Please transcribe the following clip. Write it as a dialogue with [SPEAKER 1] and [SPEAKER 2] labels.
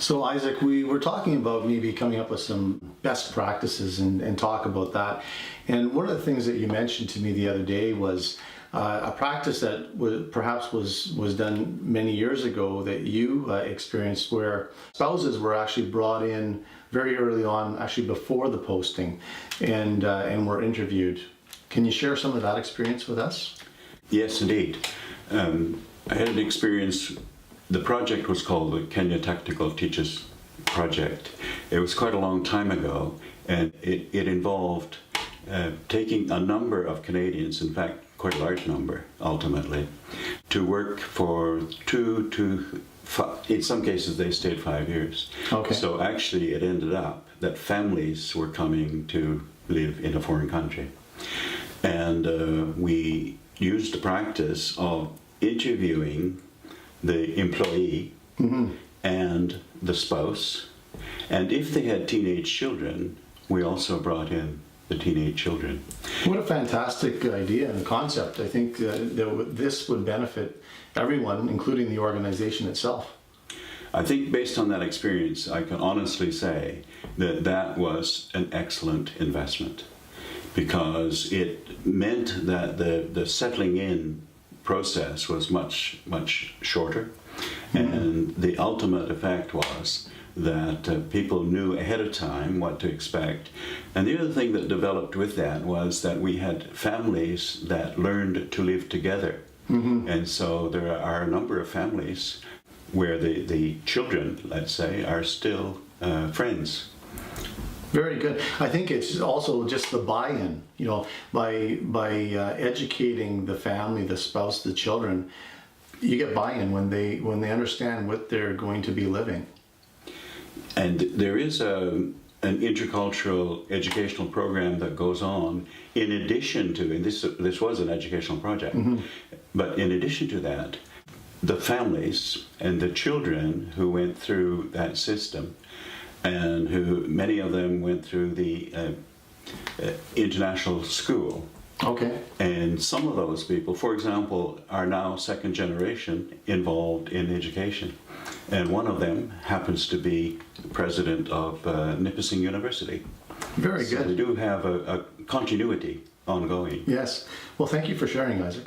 [SPEAKER 1] So Isaac, we were talking about maybe coming up with some best practices and talk about that. And one of the things that you mentioned to me the other day was a practice that perhaps was done many years ago that you experienced, where spouses were actually brought in very early on, actually before the posting, and were interviewed. Can you share some of that experience with us?
[SPEAKER 2] Yes, indeed. I had an experience. The project was called the Kenya Technical Teachers Project. It was quite a long time ago, and it involved taking a number of Canadians, in fact quite a large number ultimately, to work for 2 to 5, in some cases they stayed 5 years.
[SPEAKER 1] Okay.
[SPEAKER 2] So actually it ended up that families were coming to live in a foreign country. And we used the practice of interviewing the employee and the spouse, and if they had teenage children, we also brought in the teenage children.
[SPEAKER 1] What a fantastic idea and concept. I think this would benefit everyone, including the organization itself.
[SPEAKER 2] I think based on that experience, I can honestly say that that was an excellent investment, because it meant that the settling in process was much shorter, and the ultimate effect was that people knew ahead of time what to expect. And the other thing that developed with that was that we had families that learned to live together. And so there are a number of families where the children, let's say, are still friends.
[SPEAKER 1] Very good. I think it's also just the buy-in, by educating the family, the spouse, the children. You get buy-in when they understand what they're going to be living.
[SPEAKER 2] And there is an intercultural educational program that goes on in addition to, and this was an educational project, but in addition to that, the families and the children who went through that system, and who many of them went through the international school.
[SPEAKER 1] Okay.
[SPEAKER 2] And some of those people, for example, are now second generation involved in education. And one of them happens to be president of Nipissing University.
[SPEAKER 1] Very good.
[SPEAKER 2] So we do have a continuity ongoing.
[SPEAKER 1] Yes. Well, thank you for sharing, Isaac.